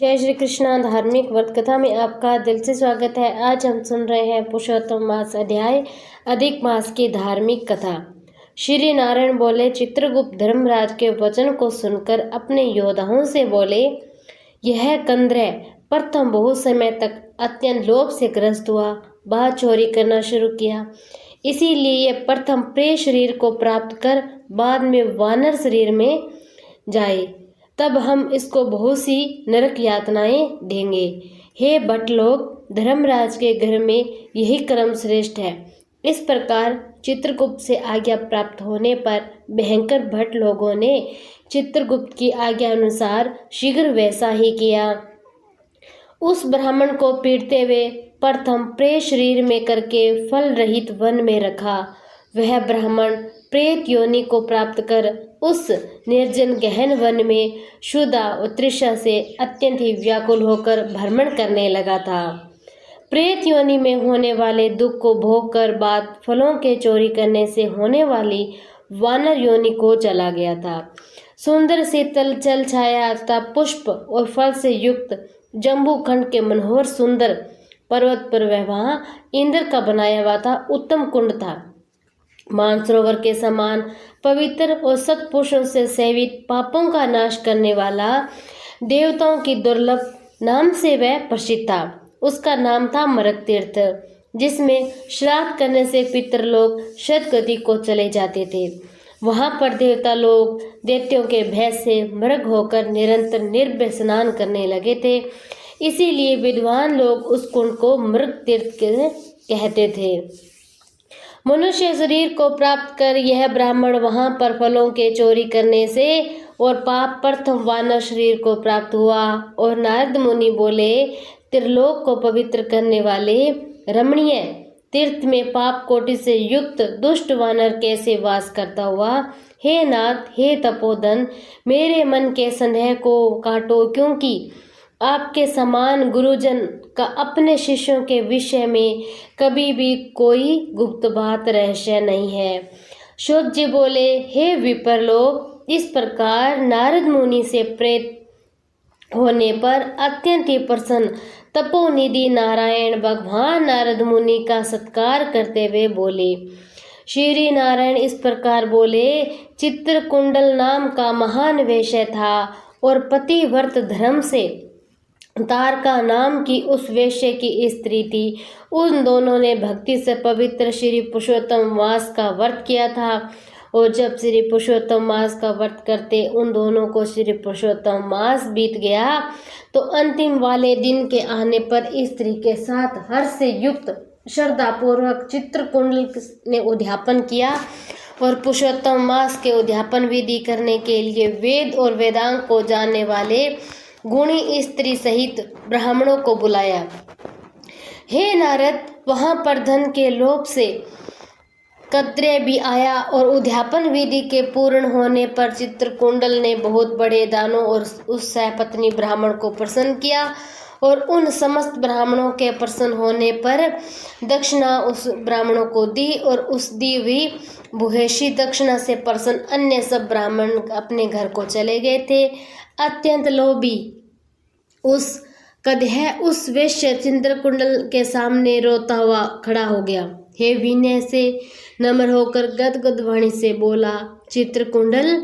जय श्री कृष्णा। धार्मिक व्रत कथा में आपका दिल से स्वागत है। आज हम सुन रहे हैं पुरुषोत्तम मास अध्याय अधिक मास की धार्मिक कथा। श्री नारायण बोले, चित्रगुप्त धर्मराज के वचन को सुनकर अपने योद्धाओं से बोले, यह कंद्रय प्रथम बहुत समय तक अत्यंत लोभ से ग्रस्त हुआ, बात चोरी करना शुरू किया। इसीलिए यह प्रथम प्रेत शरीर को प्राप्त कर बाद में वानर शरीर में जाए, तब हम इसको बहुत सी नरक यातनाएं देंगे। हे भट्ट लोग, धर्मराज के घर में यही कर्म श्रेष्ठ है। इस प्रकार चित्रगुप्त से आज्ञा प्राप्त होने पर भयंकर भट्ट लोगों ने चित्रगुप्त की आज्ञा अनुसार शीघ्र वैसा ही किया। उस ब्राह्मण को पीटते हुए प्रथम प्रेत शरीर में करके फल रहित वन में रखा। वह ब्राह्मण प्रेत योनि को प्राप्त कर उस निर्जन गहन वन में क्षुधा और तृष्णा से अत्यंत ही व्याकुल होकर भ्रमण करने लगा था। प्रेत योनि में होने वाले दुख को भोग कर बाद फलों के चोरी करने से होने वाली वानर योनि को चला गया था। सुंदर शीतल जल छाया तथा पुष्प और फल से युक्त जम्बू खंड के मनोहर सुंदर पर्वत पर वहाँ इंद्र का बनाया हुआ था उत्तम कुंड था। मानसरोवर के समान पवित्र और सत्पुरुषों से सेवित, पापों का नाश करने वाला, देवताओं की दुर्लभ नाम से वह प्रसिद्ध था। उसका नाम था मरक तीर्थ, जिसमें श्राद्ध करने से पितृलोक सद्गति को चले जाते थे। वहां पर देवता लोग दैत्यों के भय से मृग होकर निरंतर निर्भय स्नान करने लगे थे। इसीलिए विद्वान लोग उस कुंड को मृग तीर्थ कहते थे। मनुष्य शरीर को प्राप्त कर यह ब्राह्मण वहां पर फलों के चोरी करने से और पाप प्रथम वानर शरीर को प्राप्त हुआ। और नारद मुनि बोले, त्रिलोक को पवित्र करने वाले रमणीय तीर्थ में पाप कोटि से युक्त दुष्ट वानर कैसे वास करता हुआ? हे नाथ, हे तपोधन, मेरे मन के संदेह को काटो, क्योंकि आपके समान गुरुजन का अपने शिष्यों के विषय में कभी भी कोई गुप्त बात रहस्य नहीं है। शुक जी बोले, हे विपर लोग, इस प्रकार नारद मुनि से प्रेत होने पर अत्यंत ही प्रसन्न तपोनिधि नारायण भगवान नारद मुनि का सत्कार करते हुए बोले। श्री नारायण इस प्रकार बोले, चित्रकुंडल नाम का महान वेश्य था और पतिव्रत धर्म से तारका नाम की उस वेश्य की स्त्री थी। उन दोनों ने भक्ति से पवित्र श्री पुरुषोत्तम मास का व्रत किया था। और जब श्री पुरुषोत्तम मास का व्रत करते उन दोनों को श्री पुरुषोत्तम मास बीत गया, तो अंतिम वाले दिन के आने पर स्त्री के साथ हर्ष से युक्त श्रद्धा पूर्वक चित्रकुंडल ने उद्यापन किया। और पुरुषोत्तम मास के उद्यापन विधि करने के लिए वेद और वेदांग को जानने वाले गुणी स्त्री सहित ब्राह्मणों को बुलाया। हे नारद, वहां पर धन के लोभ से कद्रय भी आया और उद्यापन विधि के पूर्ण होने पर चित्रकुंडल ने बहुत बड़े दानों और उस सहपत्नी ब्राह्मण को प्रसन्न किया। और उन समस्त ब्राह्मणों के प्रसन्न होने पर दक्षिणा उस ब्राह्मणों को दी और उस दी हुई भूहेशी दक्षिणा से प्रसन्न अन्य सब ब्राह्मण अपने घर को चले गए थे। अत्यंत लोभी उस कद्रय उस वेश्य चित्रकुंडल के सामने रोता हुआ खड़ा हो गया। हे विनय से नम्र होकर गदगद वाणी से बोला, चित्रकुंडल,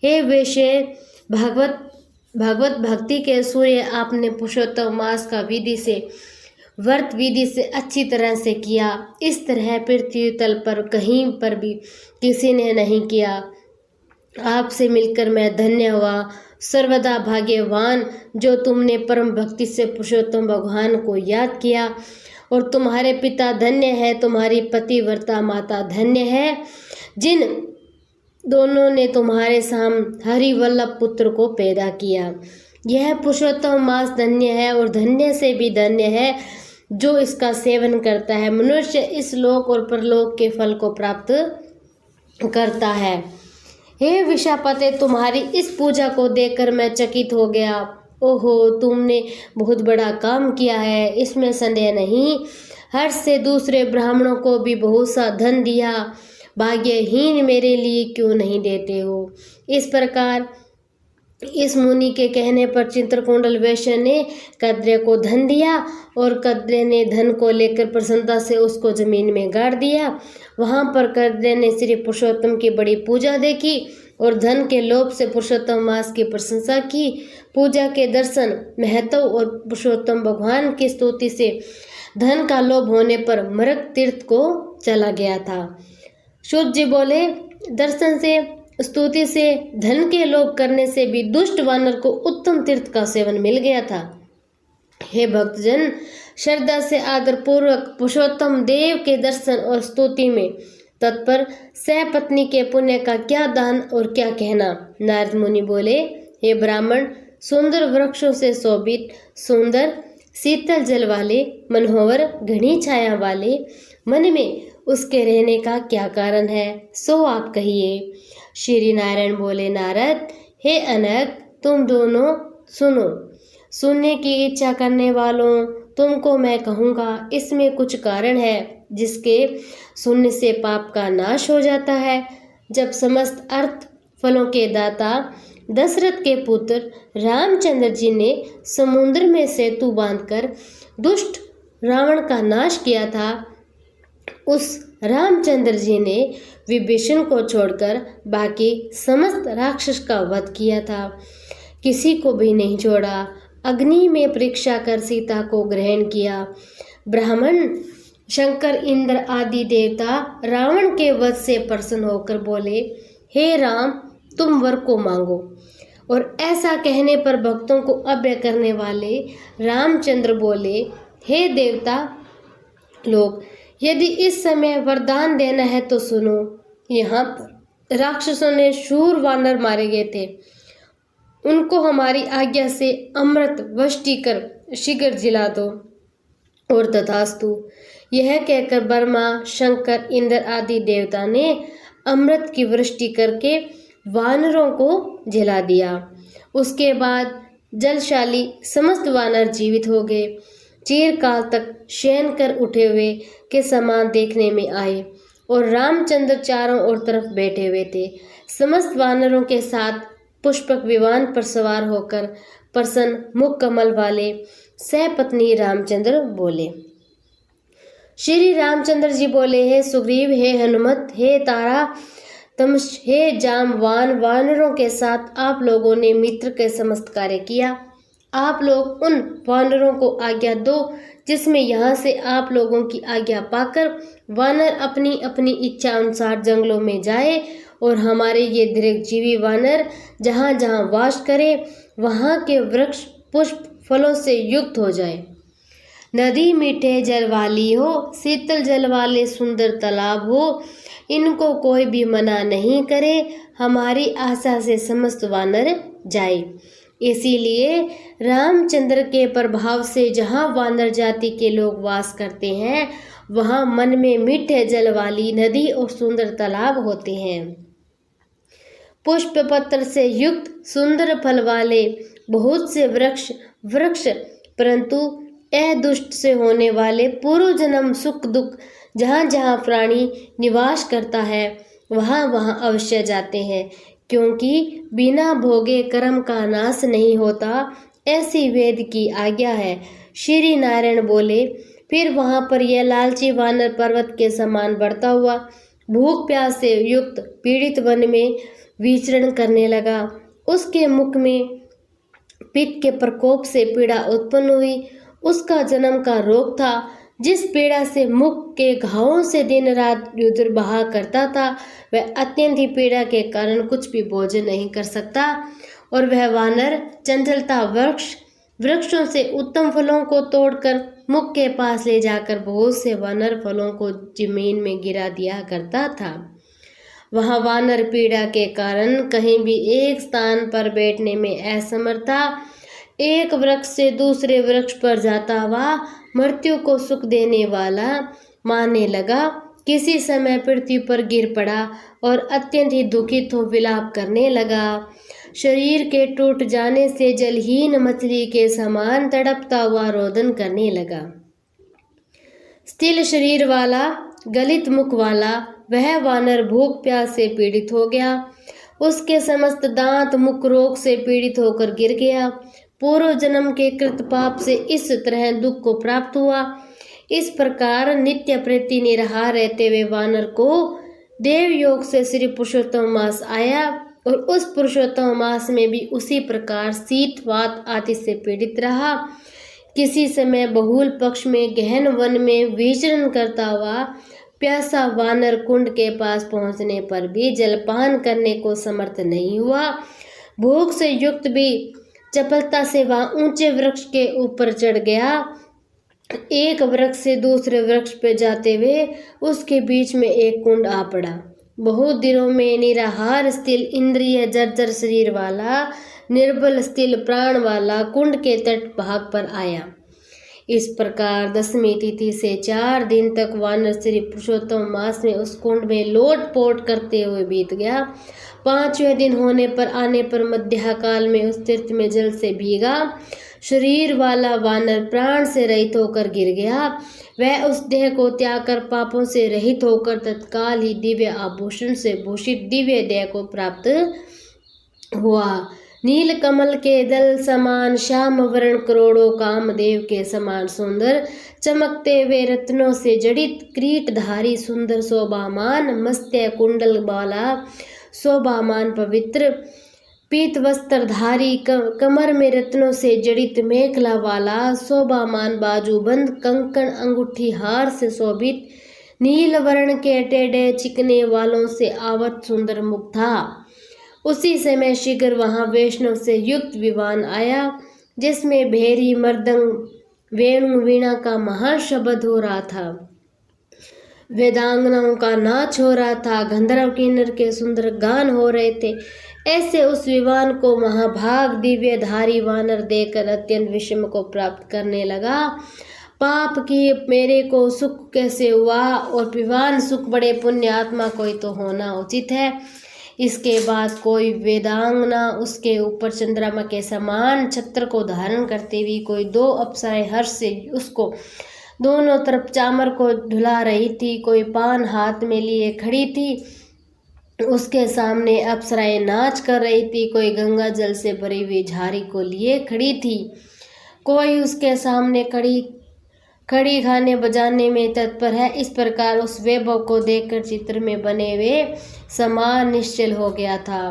हे वेश्य, भगवत भक्ति के सूर्य, आपने पुरुषोत्तम मास का विधि से व्रत विधि से अच्छी तरह से किया। इस तरह पृथ्वी तल पर कहीं पर भी किसी ने नहीं किया। आपसे मिलकर मैं धन्य हुआ, सर्वदा भाग्यवान, जो तुमने परम भक्ति से पुरुषोत्तम भगवान को याद किया। और तुम्हारे पिता धन्य है, तुम्हारी पतिव्रता माता धन्य है, जिन दोनों ने तुम्हारे साम हरिवल्लभ पुत्र को पैदा किया। यह पुरुषोत्तम मास धन्य है और धन्य से भी धन्य है जो इसका सेवन करता है। मनुष्य इस लोक और परलोक के फल को प्राप्त करता है। हे विशापते, तुम्हारी इस पूजा को देखकर मैं चकित हो गया। ओहो, तुमने बहुत बड़ा काम किया है, इसमें संदेह नहीं। हर्ष से दूसरे ब्राह्मणों को भी बहुत सा धन दिया, भाग्यहीन मेरे लिए क्यों नहीं देते हो? इस प्रकार इस मुनि के कहने पर चित्रकुंडल वैश्य ने कद्रे को धन दिया और कद्रे ने धन को लेकर प्रसन्नता से उसको जमीन में गाड़ दिया। वहां पर कद्रे ने श्री पुरुषोत्तम की बड़ी पूजा देखी और धन के लोभ से पुरुषोत्तम मास की प्रशंसा की। पूजा के दर्शन, महत्व और पुरुषोत्तम भगवान की स्तुति से धन का लोभ होने पर मृग तीर्थ को चला गया था। सूत जी बोले, दर्शन से, स्तुति से, धन के लोभ करने से भी दुष्ट वानर को उत्तम तीर्थ का सेवन मिल गया था। हे भक्तजन, श्रद्धा से आदर पूर्वक पुरुषोत्तम देव के दर्शन और स्तुति में तत्पर सहपत्नी के पुण्य का क्या दान और क्या कहना। नारद मुनि बोले, हे ब्राह्मण, सुंदर वृक्षों से शोभित, सुंदर शीतल जल वाले, मनोहर घनी छाया वाले मन में उसके रहने का क्या कारण है, सो आप कहिए। श्री नारायण बोले, नारद, हे अनग, तुम दोनों सुनो। सुनने की इच्छा करने वालों, तुमको मैं कहूँगा, इसमें कुछ कारण है जिसके सुनने से पाप का नाश हो जाता है। जब समस्त अर्थ फलों के दाता दशरथ के पुत्र रामचंद्र जी ने समुद्र में सेतु बांधकर दुष्ट रावण का नाश किया था, उस रामचंद्र जी ने विभीषण को छोड़कर बाकी समस्त राक्षस का वध किया था, किसी को भी नहीं छोड़ा। अग्नि में परीक्षा कर सीता को ग्रहण किया। ब्राह्मण, शंकर, इंद्र आदि देवता रावण के वध से प्रसन्न होकर बोले, हे राम, तुम वर को मांगो। और ऐसा कहने पर भक्तों को अभय करने वाले रामचंद्र बोले, हे देवता लोग, यदि इस समय वरदान देना है तो सुनो। यहाँ पर राक्षसों ने शूर वानर मारे गए थे, उनको हमारी आज्ञा से अमृत वष्टि कर शीघ्र जिला दो। और तथास्तु, यह कहकर ब्रह्मा, शंकर, इंद्र आदि देवता ने अमृत की वृष्टि करके वानरों को जिला दिया। उसके बाद जलशाली समस्त वानर जीवित हो गए, चिरकाल तक शयन कर उठे हुए के समान देखने में आए और रामचंद्र चारों ओर तरफ बैठे हुए थे। समस्त वानरों के साथ पुष्पक विमान पर सवार होकर प्रसन्न मुख कमल वाले सहपत्नी रामचंद्र बोले। श्री रामचंद्र जी बोले, हे सुग्रीव, हे हनुमत, हे तारा तमस, हे जामवान, वानरों के साथ आप लोगों ने मित्र के समस्त कार्य किया। आप लोग उन वानरों को आज्ञा दो जिसमें यहाँ से आप लोगों की आज्ञा पाकर वानर अपनी अपनी इच्छा अनुसार जंगलों में जाए और हमारे ये दीर्घजीवी वानर जहाँ जहाँ वास करे वहाँ के वृक्ष पुष्प फलों से युक्त हो जाए। नदी मीठे जल वाली हो, शीतल जल वाले सुंदर तालाब हो, इनको कोई भी मना नहीं करे, हमारी आशा से समस्त वानर जाए। इसीलिए रामचंद्र के प्रभाव से जहाँ वानर जाति के लोग वास करते हैं वहाँ मन में मीठे जल वाली नदी और सुंदर तालाब होते हैं। पुष्प पत्र से युक्त सुंदर फल वाले बहुत से वृक्ष परंतु दुष्ट से होने वाले पूर्व जन्म सुख दुख जहाँ जहाँ प्राणी निवास करता है वहाँ वहाँ अवश्य जाते हैं, क्योंकि बिना भोगे कर्म का नाश नहीं होता, ऐसी वेद की आज्ञा है। श्री नारायण बोले, फिर वहाँ पर यह लालची वानर पर्वत के समान बढ़ता हुआ भूख प्यास से युक्त पीड़ित वन में विचरण करने लगा। उसके मुख में पित्त के प्रकोप से पीड़ा उत्पन्न हुई। उसका जन्म का रोग था, जिस पीड़ा से मुख के घावों से दिन रात रुधिर बहा करता था, वह अत्यंत ही पीड़ा के कारण कुछ भी भोजन नहीं कर सकता। और वह वानर चंचलता वृक्षों से उत्तम फलों को तोड़कर मुख के पास ले जाकर बहुत से वानर फलों को जमीन में गिरा दिया करता था। वहाँ वानर पीड़ा के कारण कहीं भी एक स्थान पर बैठने में असमर्थ था। एक वृक्ष से दूसरे वृक्ष पर जाता हुआ मृत्यु को सुख देने वाला मानने लगा। किसी समय पृथ्वी पर गिर पड़ा और अत्यंत ही दुखित हो विलाप करने लगा। शरीर के टूट जाने से जलहीन मछली के समान तड़पता हुआ रोदन करने लगा। स्थिर शरीर वाला, गलित मुख वाला वह वानर भूख प्यास से पीड़ित हो गया। उसके समस्त दांत मुख रोग से पीड़ित होकर गिर गया। पूर्व जन्म के कृत पाप से इस तरह दुख को प्राप्त हुआ। इस प्रकार नित्य प्रति निराहार रहते हुए वानर को देवयोग से श्री पुरुषोत्तम मास आया और उस पुरुषोत्तम मास में भी उसी प्रकार शीत वात आदि से पीड़ित रहा। किसी समय बहुल पक्ष में गहन वन में विचरण करता हुआ प्यासा वानर कुंड के पास पहुंचने पर भी जलपान करने को समर्थ नहीं हुआ। भूख से युक्त भी चपलता से वह ऊंचे वृक्ष के ऊपर चढ़ गया। एक वृक्ष से दूसरे वृक्ष पे जाते हुए उसके बीच में एक कुंड आ पड़ा। बहुत दिनों में निराहार स्थिर इंद्रिय जर्जर शरीर वाला निर्बल स्थिर प्राण वाला कुंड के तट भाग पर आया। इस प्रकार 10वीं तिथि से 4 दिन तक वानर श्री पुरुषोत्तम मास में उस कुंड में लोटपोट करते हुए बीत गया। 5वें दिन होने पर आने पर मध्याह्न काल में उस तीर्थ में जल से भीगा शरीर वाला वानर प्राण से रहित होकर गिर गया। वह उस देह को त्याग कर पापों से रहित होकर तत्काल ही दिव्य आभूषण से भूषित दिव्य देह को प्राप्त हुआ। नील कमल के दल समान श्याम वर्ण करोड़ों कामदेव के समान सुंदर चमकते हुए रत्नों से जड़ित क्रीटधारी सुंदर शोभामान मत्स्य कुंडल वाला शोभामान पवित्र पीत वस्त्रधारी कमर में रत्नों से जड़ित मेखला वाला शोभामान बाजूबंद कंकण अंगूठी हार से शोभित नील वर्ण के टेढ़े चिकने वालों से आवत सुंदर मुख था। उसी समय शीघ्र वहां वैष्णव से युक्त विमान आया जिसमें भेरी मर्दंग वेणु वीणा का महाशब्द हो रहा था। वेदांगनाओं का नाच हो रहा था। गंधर्व किन्नर के सुंदर गान हो रहे थे। ऐसे उस विमान को महाभाग दिव्यधारी वानर देखकर अत्यंत विषम को प्राप्त करने लगा। पाप की मेरे को सुख कैसे हुआ और विमान सुख बड़े पुण्य आत्मा कोई तो होना उचित है। इसके बाद कोई वेदांगना उसके ऊपर चंद्रमा के समान छत्र को धारण करती हुई कोई 2 अप्सराएं हर्ष से उसको दोनों तरफ चामर को ढुला रही थी। कोई पान हाथ में लिए खड़ी थी। उसके सामने अप्सराएं नाच कर रही थी। कोई गंगा जल से भरी हुई झारी को लिए खड़ी थी। कोई उसके सामने खड़ी गाने बजाने में तत्पर है। इस प्रकार उस वैभव को देखकर चित्र में बने हुए समान निश्चल हो गया था।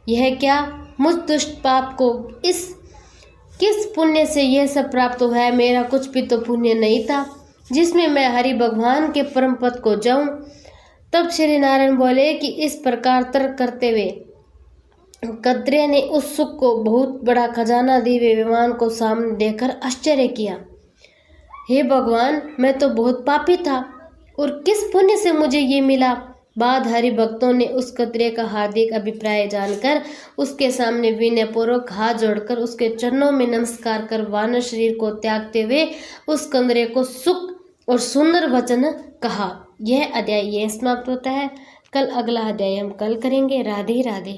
यह क्या मुझ दुष्ट पाप को किस पुण्य से यह सब प्राप्त हुआ है। मेरा कुछ भी तो पुण्य नहीं था जिसमें मैं हरि भगवान के परम पद को जाऊं। तब श्री नारायण बोले कि इस प्रकार तर्क करते हुए कद्रे ने उस सुख को बहुत बड़ा खजाना दिव्य विमान को सामने देखकर आश्चर्य किया। हे भगवान, मैं तो बहुत पापी था और किस पुण्य से मुझे ये मिला। बाद हरि भक्तों ने उस कद्रे का हार्दिक अभिप्राय जानकर उसके सामने विनयपूर्वक हाथ जोड़कर उसके चरणों में नमस्कार कर वानर शरीर को त्यागते हुए उस कद्रे को सुख और सुंदर वचन कहा। यह अध्याय समाप्त होता है। कल अगला अध्याय हम कल करेंगे। राधे राधे।